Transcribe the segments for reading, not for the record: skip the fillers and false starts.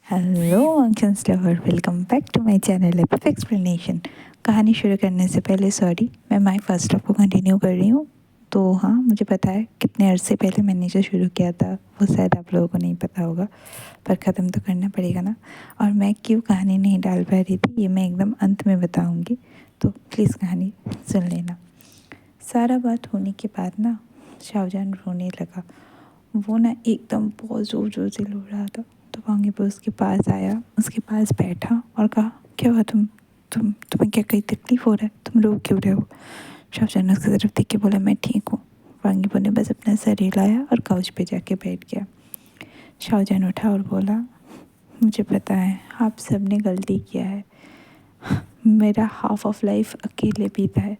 Hello अंकन्स lover, welcome back to my channel epic explanation. कहानी शुरू करने से पहले सॉरी, मैं माय फर्स्ट हाफ को कंटिन्यू कर रही हूँ। तो हाँ, मुझे पता है कितने अरसे पहले मैंने जो शुरू किया था वो शायद आप लोगों को नहीं पता होगा, पर ख़त्म तो करना पड़ेगा ना। और मैं क्यों कहानी नहीं डाल पा रही थी ये मैं एकदम अंत में बताऊँगी, तो प्लीज़ कहानी सुन लेना। सारा बात होने के बाद ना शाहजहान रोने लगा। वो ना एकदम बहुत ज़ोर ज़ोर से रो रहा था। तो वांगी पर उसके पास आया, उसके पास बैठा और कहा, क्या हुआ तुम्हें क्या कोई तकलीफ़ हो रहा है? तुम रो क्यों रहे हो? शाहजहान ने उसकी तरफ देख के बोला, मैं ठीक हूँ। वांगी ने बस अपना सर हिलाया और काउच पे जाके बैठ गया। शाहजहान उठा और बोला, मुझे पता है आप सब ने गलती किया है। मेरा हाफ ऑफ लाइफ अकेले बीता है,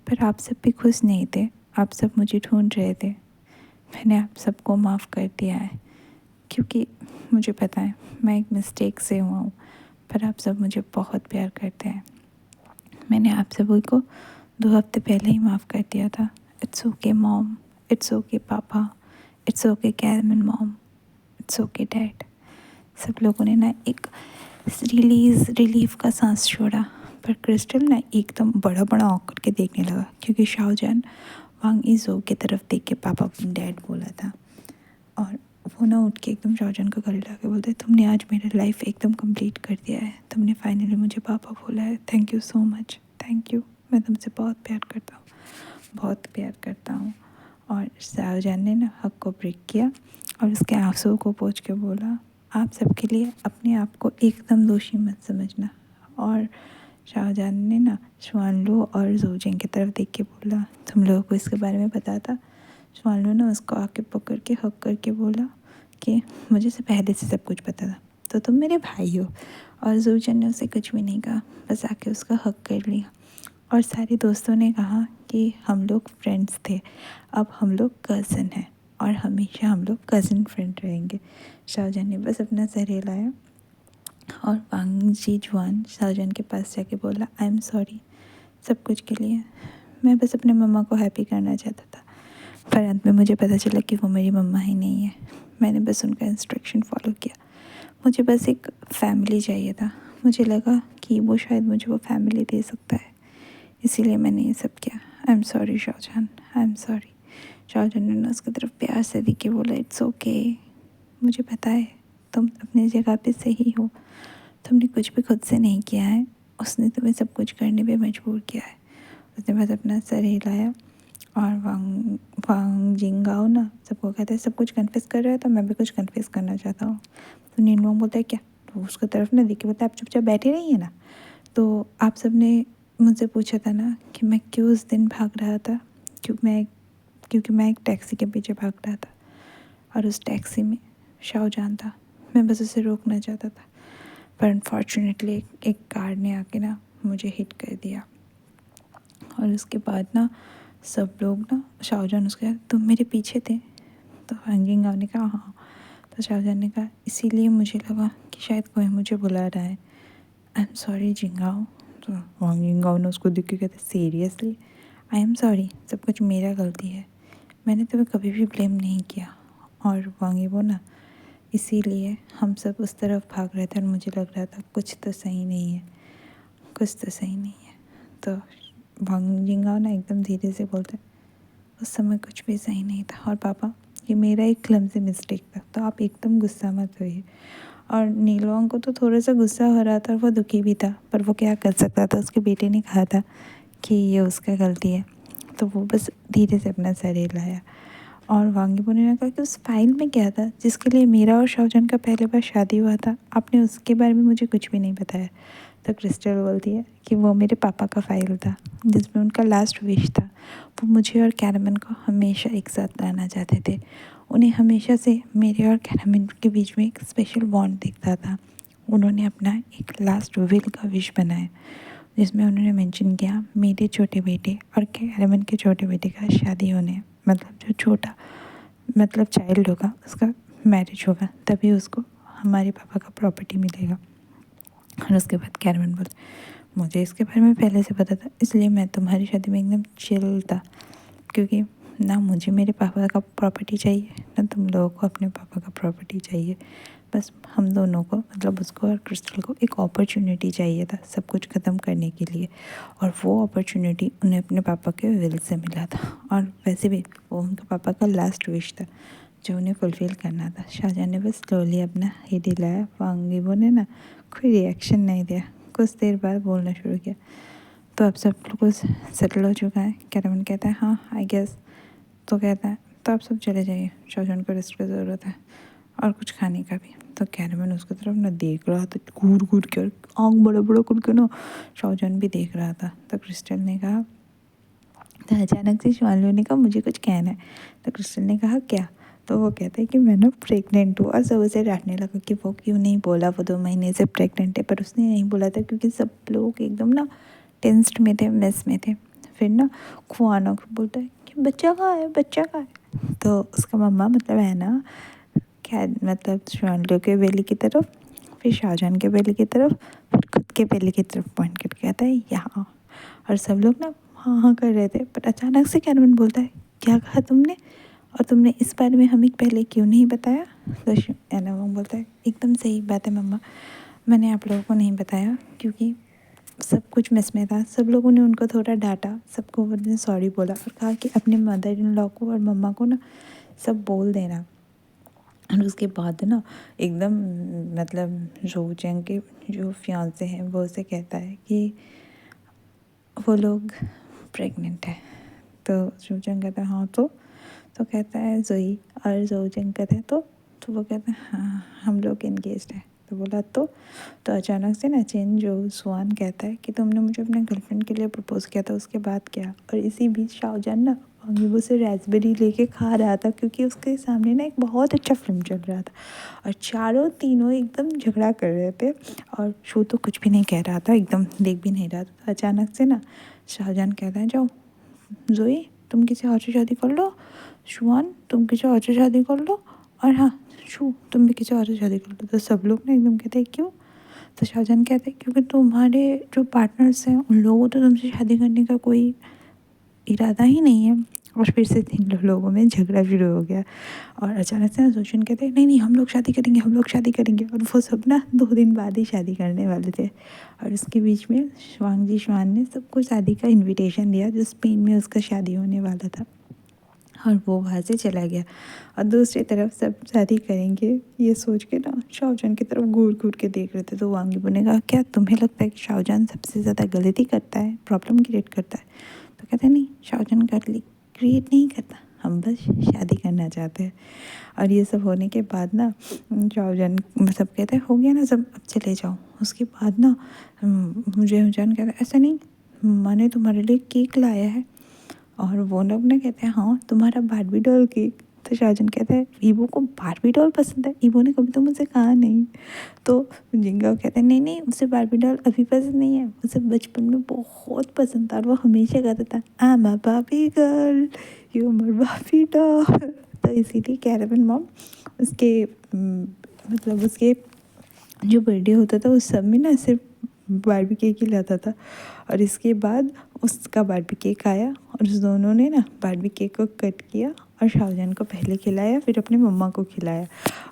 पर आप सब भी खुश नहीं थे। आप सब मुझे ढूंढ रहे थे। मैंने आप सबको माफ़ कर दिया है, क्योंकि मुझे पता है मैं एक मिस्टेक से हुआ हूँ, पर आप सब मुझे बहुत प्यार करते हैं। मैंने आप सभी को 2 हफ्ते पहले ही माफ़ कर दिया था। It's okay mom, it's okay papa, it's okay Carmen mom, it's okay dad. सब लोगों ने ना एक रिलीफ का सांस छोड़ा, पर क्रिस्टल ना एकदम बड़ा बड़ा आँख करके देखने लगा, क्योंकि शाहजहान वांग इज़ो की तरफ देख के पापा डैड बोला था। और वो ना उठ के एकदम शाहजहान का गले लगा के बोलते, तुमने आज मेरा लाइफ एकदम कंप्लीट कर दिया है। तुमने फाइनली मुझे पापा बोला है। Thank you so much, thank you. मैं तुमसे बहुत प्यार करता हूँ, बहुत प्यार करता हूँ। और शाहजहान ने ना हक को ब्रेक किया और उसके आंसू को पोंछ के बोला, आप सबके लिए अपने आप को एकदम दोषी मत समझना। और शाहजहान ने ना शुआनलू और जोजिंग की तरफ देख के बोला, तुम लोगों को इसके बारे में पता था? शुआनलू ने उसको आके पकड़ के हक करके बोला कि मुझे से पहले से सब कुछ पता था, तो तुम मेरे भाई हो। और जोजन ने उसे कुछ भी नहीं कहा, बस आके उसका हक कर लिया। और सारे दोस्तों ने कहा कि हम लोग फ्रेंड्स थे, अब हम लोग कज़न हैं और हमेशा हम लोग कज़न फ्रेंड रहेंगे। शाहजहान ने बस अपना सर हिलाया और वांग जी जुआन शाहजहान के पास जाके बोला, आई एम सॉरी सब कुछ के लिए। मैं बस अपने मम्मा को हैप्पी करना चाहता था, पर अंत में मुझे पता चला कि वो मेरी मम्मा ही नहीं है। मैंने बस उनका इंस्ट्रक्शन फॉलो किया। मुझे बस एक फैमिली चाहिए था। मुझे लगा कि वो शायद मुझे वो फैमिली दे सकता है, इसीलिए मैंने ये सब किया। आई am sorry Shah Jahan, I am sorry. Shah Jahan ने उसकी तरफ प्यार से देख के बोला, इट्स ओके। मुझे पता है तुम अपनी जगह पे सही हो। तुमने कुछ भी खुद से नहीं किया है, उसने तुम्हें सब कुछ करने पे मजबूर किया है। उसने बस अपना सर हिलाया और वांग वांग जिंगाओ ना सबको कहता है, सब कुछ कन्फेस कर रहा है तो मैं भी कुछ कन्फेस करना चाहता हूँ। तो नीलवांग बोलता है, क्या? तो उसकी तरफ ना देख के बोलता है, आप चुपचाप बैठे रहिए ना। तो आप सब ने मुझसे पूछा था ना कि मैं क्यों उस दिन भाग रहा था, क्योंकि मैं एक टैक्सी के पीछे भाग रहा था और उस टैक्सी में शाहजहान था। मैं बस उसे रोकना चाहता था, पर अनफॉर्चुनेटली एक कार ने आके ना मुझे हिट कर दिया। और उसके बाद ना सब लोग ना शाहजहान उसके, तुम मेरे पीछे थे? तो वांग ने कहा, हाँ। तो शाहजहान ने कहा, इसीलिए मुझे लगा कि शायद कोई मुझे बुला रहा है। I am sorry Jingao. तो वांग जिंगाओ ने उसको देख के कहते, सीरियसली? आई एम सॉरी, सब कुछ मेरा गलती है। मैंने तुम्हें कभी भी ब्लेम नहीं किया। और वांगी वो ना, इसीलिए हम सब उस तरफ भाग रहे थे और मुझे लग रहा था कुछ तो सही नहीं है, कुछ तो सही नहीं है। तो वांग जिंगाओ ना एकदम धीरे से बोलते, उस समय कुछ भी सही नहीं था। और पापा, ये मेरा एक क्लमज़ी मिस्टेक था, तो आप एकदम गुस्सा मत होइए। और नीलवांग को तो थोड़ा सा गुस्सा हो रहा था और वो दुखी भी था, पर वो क्या कर सकता था? उसके बेटे ने कहा था कि ये उसका गलती है, तो वो बस धीरे से अपना सर हिलाया। और वांगी ने कहा कि उस फाइल में क्या था जिसके लिए मेरा और शाहजहान का पहले बार शादी हुआ था? आपने उसके बारे में मुझे कुछ भी नहीं बताया। तो क्रिस्टल बोलती है कि वो मेरे पापा का फाइल था, जिसमें उनका लास्ट विश था। वो मुझे और कैरमन को हमेशा एक साथ लाना चाहते थे। उन्हें हमेशा से मेरे और कैरमन के बीच में एक स्पेशल बॉन्ड दिखता था। उन्होंने अपना एक लास्ट विल का विश बनाया, जिसमें उन्होंने मेंशन किया मेरे छोटे बेटे और कैरमन के छोटे बेटे का शादी होने, मतलब जो छोटा मतलब चाइल्ड होगा उसका मैरिज होगा, तभी उसको हमारे पापा का प्रॉपर्टी मिलेगा। और उसके बाद कैरमन बोलते, मुझे इसके बारे में पहले से पता था, इसलिए मैं तुम्हारी शादी में एकदम चिल था, क्योंकि ना मुझे मेरे पापा का प्रॉपर्टी चाहिए ना तुम लोगों को अपने पापा का प्रॉपर्टी चाहिए। बस हम दोनों को, मतलब उसको और क्रिस्टल को, एक अपॉर्चुनिटी चाहिए था सब कुछ ख़त्म करने के लिए, और वो अपॉर्चुनिटी उन्हें अपने पापा के विल से मिला था। और वैसे भी वो उनके पापा का लास्ट विश था जो उन्हें फुलफ़िल करना था। शाहजहाँ ने बस स्लोली अपना हेड हिलाया, वांग यीबो ने ना कोई रिएक्शन नहीं दिया। कुछ देर बाद बोलना शुरू किया, तो अब सब कुछ सेटल हो चुका है। कैरावन कहता है हाँ आई गेस। तो कहता है तो आप सब चले जाइए, शाहजहाँ को रेस्ट की ज़रूरत है और कुछ खाने का भी। तो कैरावन उसकी तरफ ना देख रहा था घूर घूर के, और आँख बड़ा बड़ा करके ना शाहजहाँ भी देख रहा था। तो क्रिस्टल ने कहा, तो अचानक से शिवानू ने कहा मुझे कुछ कहना है। तो क्रिस्टल ने कहा क्या? तो वो कहता है कि मैं ना प्रेग्नेंट हूँ, और सब उसे डांटने लगा कि वो क्यों नहीं बोला, वो 2 महीने से प्रेग्नेंट है। पर उसने नहीं बोला था क्योंकि सब लोग एकदम ना टेंस्ड में थे, मेस में थे। फिर ना खुआना को बोलता है कि बच्चा कहाँ है, बच्चा कहाँ है? तो उसका मम्मा मतलब है ना क्या, मतलब शिवानू के बेली की तरफ, फिर शाहजहाँ के बेली की तरफ, फिर खुद के बेली की तरफ पॉइंट करके कहता है यहाँ। और सब लोग ना हाँ हाँ कर रहे थे। पर अचानक से कैरवन बोलता है क्या कहा तुमने, और तुमने इस बारे में हमें पहले क्यों नहीं बताया? तो एनावोंग बोलता है एकदम सही बात है मम्मा, मैंने आप लोगों को नहीं बताया क्योंकि सब कुछ मिस में था। सब लोगों ने उनको थोड़ा डांटा, सबको उन्होंने सॉरी बोला और कहा कि अपने मदर इन लॉ को और मम्मा को ना सब बोल देना। और उसके बाद ना एकदम मतलब रोचेंग के जो फियांसे हैं वो उसे कहता है कि वो लोग प्रेग्नेंट है। तो जोजंग कहता है हाँ तो कहता है जोई, और जोजंग कहता है तो वो कहता है हाँ हम लोग एंगेज्ड है। तो बोला तो अचानक से ना चेन जो सुआन कहता है कि तुमने मुझे अपने गर्लफ्रेंड के लिए प्रपोज किया था, उसके बाद क्या? और इसी बीच शाओजान ना वांगयीबो से रास्पबेरी लेके खा रहा था क्योंकि उसके सामने ना एक बहुत अच्छा फिल्म चल रहा था, और चारों तीनों एकदम झगड़ा कर रहे थे, और शो तो कुछ भी नहीं कह रहा था, एकदम देख भी नहीं रहा था। तो अचानक से ना शाहजहां कहता है जाओ जोई तुम किसी और से शादी कर लो, शुआन तुम किसी और से शादी कर लो, और हाँ शू तुम भी किसी और से शादी कर लो। तो सब लोग ना एकदम कहते हैं क्यों? तो शाहजहां कहते हैं क्योंकि तुम्हारे जो पार्टनर्स हैं उन लोगों तो तुमसे शादी करने का कोई इरादा ही नहीं है। और फिर से 3 लोगों में झगड़ा शुरू हो गया, और अचानक से ना जोशन कहते हैं नहीं नहीं हम लोग शादी करेंगे, हम लोग शादी करेंगे। और वो सब ना 2 दिन बाद ही शादी करने वाले थे। और उसके बीच में वांग जिशान ने सबको शादी का इनविटेशन दिया जो स्पेन में उसका शादी होने वाला था, और वो वहाँ से चला गया। और दूसरी तरफ सब शादी करेंगे ये सोच के ना शाहजहां की तरफ घूर घूर के देख रहे थे। तो वांग यीबो ने कहा क्या तुम्हें लगता है कि शाहजहां सबसे ज़्यादा गलती करता है, प्रॉब्लम क्रिएट करता है? तो कहते हैं नहीं शाहजहां क्रिएट नहीं करता, हम बस शादी करना चाहते हैं। और ये सब होने के बाद ना शाहजहां सब कहते हैं हो गया ना सब, अब चले जाओ। उसके बाद ना मुझे जान कहता है ऐसा नहीं, मैंने तुम्हारे लिए केक लाया है। और वो लोग ना कहते हैं हाँ तुम्हारा बारबी डॉल केक। तो शाहजहां कहता है ईवो को बारबी डॉल पसंद है? ईवो ने कभी तो मुझसे कहा नहीं। तो जिंगा कहते हैं नहीं नहीं उसे बारबी डॉल अभी पसंद नहीं है, उसे बचपन में बहुत पसंद था, और वो हमेशा कहता था I am a Barbie girl, you are Barbie doll. तो इसीलिए कैरावन मॉम उसके मतलब उसके जो बर्थडे होता था उस सब में ना सिर्फ बारबी केक ही लाता था। और इसके बाद उसका बारबी केक आया, और उस दोनों ने ना बारबी केक को कट किया और शाहजहां को पहले खिलाया, फिर अपने मम्मा को खिलाया।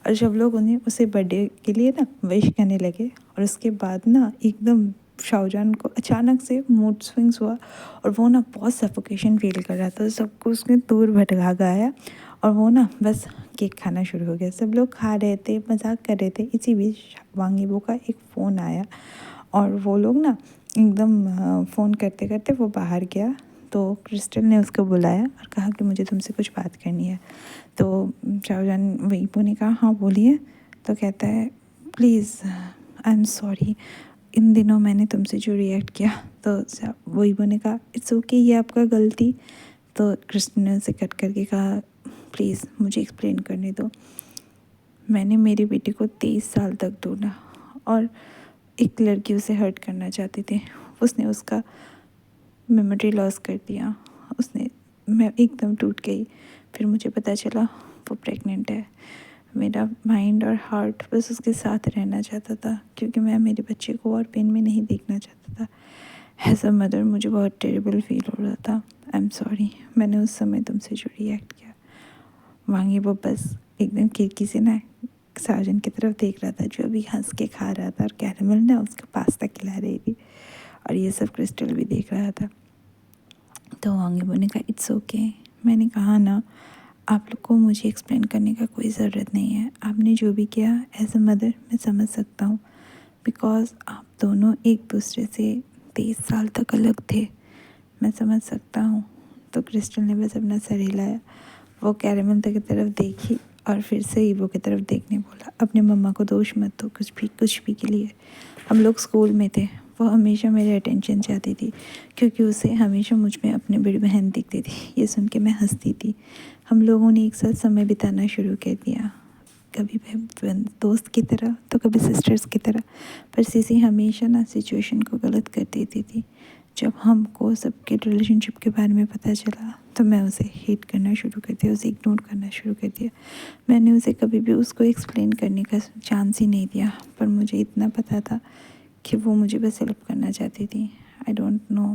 और सब लोग उन्हें उसे बर्थडे के लिए ना विश करने लगे। और उसके बाद ना एकदम शाहजहां को अचानक से मूड स्विंग्स हुआ, और वो ना बहुत सफोकेशन फील कर रहा था। सबको उसने दूर भटका गया, और वो ना बस केक खाना शुरू हो गया। सब लोग खा रहे थे, मजाक कर रहे थे। इसी बीच वांग यीबो का एक फ़ोन आया, और वो लोग ना एकदम फ़ोन करते करते वो बाहर गया। तो क्रिस्टल ने उसको बुलाया और कहा कि मुझे तुमसे कुछ बात करनी है। तो शाहजहां यीबो ने कहा हाँ बोलिए। तो कहता है प्लीज़ आई एम सॉरी, इन दिनों मैंने तुमसे जो रिएक्ट किया। तो वो यीबो ने कहा इट्स ओके, ये आपका गलती। तो क्रिस्टल ने उसे कट करके कहा प्लीज़ मुझे एक्सप्लेन करने दो। मैंने मेरी बेटी को 23 साल तक ढूंढा, और एक लड़की उसे हर्ट करना चाहती थी, उसने उसका मेमोरी लॉस कर दिया। मैं एकदम टूट गई। फिर मुझे पता चला वो प्रेग्नेंट है। मेरा माइंड और हार्ट बस उसके साथ रहना चाहता था क्योंकि मैं मेरे बच्चे को और पेन में नहीं देखना चाहता था। एज अ मदर मुझे बहुत टेरिबल फील हो रहा था। आई एम सॉरी, मैंने उस समय तुमसे जो रिएक्ट किया। वांग यीबो बस एकदम खिड़की से ना साजन की तरफ देख रहा था जो अभी हंस के खा रहा था और कैरमल ना उसको पास्ता खिला रही थी, और ये सब क्रिस्टल भी देख रहा था। तो वांगीबो ने कहा इट्स ओके। मैंने कहा ना, आप लोग को मुझे एक्सप्लेन करने का कोई ज़रूरत नहीं है। आपने जो भी किया एज अ मदर मैं समझ सकता हूँ, बिकॉज़ आप दोनों एक दूसरे से 23 साल तक अलग थे, मैं समझ सकता हूँ। तो क्रिस्टल ने बस अपना सर हिलाया, वो कैरमल की तरफ देखी और फिर से ईबो की तरफ देखने बोला, अपने मम्मा को दोष मत दो कुछ भी के लिए। हम लोग स्कूल में थे, वो हमेशा मेरे अटेंशन चाहती थी क्योंकि उसे हमेशा मुझ में अपनी बड़ी बहन दिखती थी। ये सुन के मैं हंसती थी। हम लोगों ने एक साथ समय बिताना शुरू कर दिया, कभी दोस्त की तरह तो कभी सिस्टर्स की तरह। पर सीसी हमेशा ना सिचुएशन को गलत कर देती थी। जब हमको सबके रिलेशनशिप के बारे में पता चला तो मैं उसे हेट करना शुरू कर दिया, उसे इग्नोर करना शुरू कर दिया। मैंने उसे कभी भी उसको एक्सप्लेन करने का चांस ही नहीं दिया, पर मुझे इतना पता था कि वो मुझे बस हेल्प करना चाहती थी। आई डोंट नो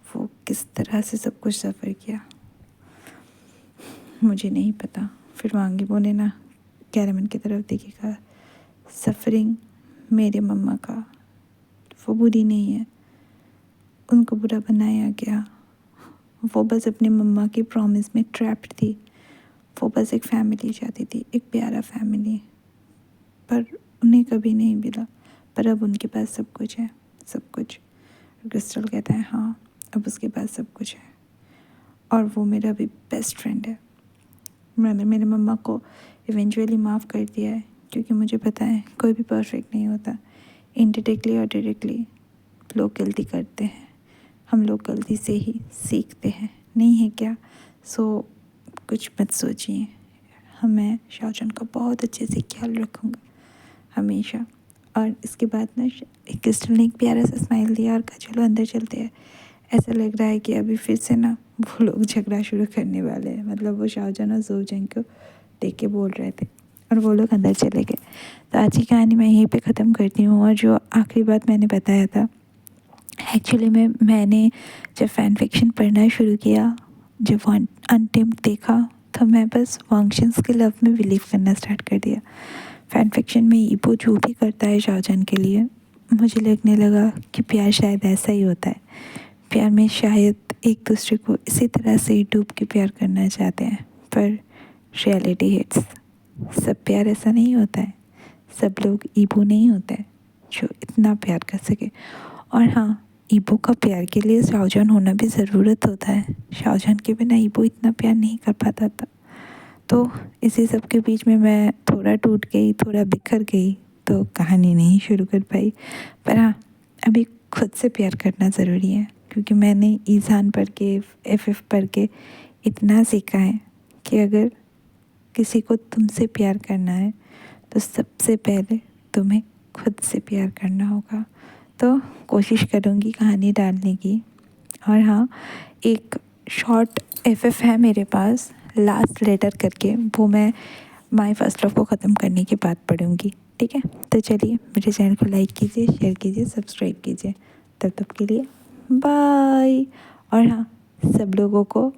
वो किस तरह से सब कुछ सफ़र किया, मुझे नहीं पता। फिर वांगीबो ने ना कैरमन की तरफ देखी, कहा सफरिंग मेरे मम्मा का वो बुरी नहीं है, उनको बुरा बनाया गया। वो बस अपनी मम्मा की प्रॉमिस में ट्रैप्ड थी। वो बस एक फैमिली चाहती थी, एक प्यारा फैमिली, पर उन्हें कभी नहीं मिला। पर अब उनके पास सब कुछ है, सब कुछ। क्रिस्टल कहता है हाँ, अब उसके पास सब कुछ है और वो मेरा भी बेस्ट फ्रेंड है। मैंने मेरे मम्मा को इवेंचुअली माफ़ कर दिया है क्योंकि मुझे पता है कोई भी परफेक्ट नहीं होता। इनडायरेक्टली और डायरेक्टली लोग गलती करते हैं, हम लोग गलती से ही सीखते हैं, नहीं है क्या? सो कुछ मत सोचिए, मैं शाओचन का बहुत अच्छे से ख्याल रखूँगा हमेशा। और इसके बाद ना क्रिस्टल ने एक प्यारा सा स्माइल दिया और कहा चलो अंदर चलते हैं। ऐसा लग रहा है कि अभी फिर से ना वो लोग झगड़ा शुरू करने वाले हैं। मतलब वो शाओचन और जोजन को देख के बोल रहे थे और वो लोग अंदर चले गए। तो आज की कहानी मैं यहीं पे ख़त्म करती हूँ। और जो आखिरी बात मैंने बताया था, एक्चुअली मैंने जब फ़ैन फिक्शन पढ़ना शुरू किया, जब अनटेम्प्ड देखा, तो मैं बस वांगशंस के लव में बिलीव करना स्टार्ट कर दिया। फ़ैन फिक्शन में ईबो जो भी करता है शाओचन के लिए, मुझे लगने लगा कि प्यार शायद ऐसा ही होता है। प्यार में शायद एक दूसरे को इसी तरह से ही डूब के प्यार करना चाहते हैं, पर रियलिटी हिट्स। सब प्यार ऐसा नहीं होता है, सब लोग ईबो नहीं होते हैं जो इतना प्यार कर सके। और हाँ, ईबो का प्यार के लिए शाओचन होना भी ज़रूरत होता है। शाओचन के बिना ईबो इतना प्यार नहीं कर पाता था। तो इसी सब के बीच में मैं थोड़ा टूट गई, थोड़ा बिखर गई, तो कहानी नहीं शुरू कर पाई। पर हाँ, अभी खुद से प्यार करना ज़रूरी है क्योंकि मैंने ईज़ान पढ़ के, एफ पढ़ के इतना सीखा है कि अगर किसी को तुमसे प्यार करना है तो सबसे पहले तुम्हें खुद से प्यार करना होगा। तो कोशिश करूँगी कहानी डालने की। और हाँ, एक शॉर्ट एफ है मेरे पास, लास्ट लेटर करके, वो मैं माय फर्स्ट लव को ख़त्म करने के बाद पढ़ूँगी। ठीक है, तो चलिए मेरे चैनल को लाइक कीजिए, शेयर कीजिए, सब्सक्राइब कीजिए। तब तक के लिए बाय। और हाँ, सब लोगों को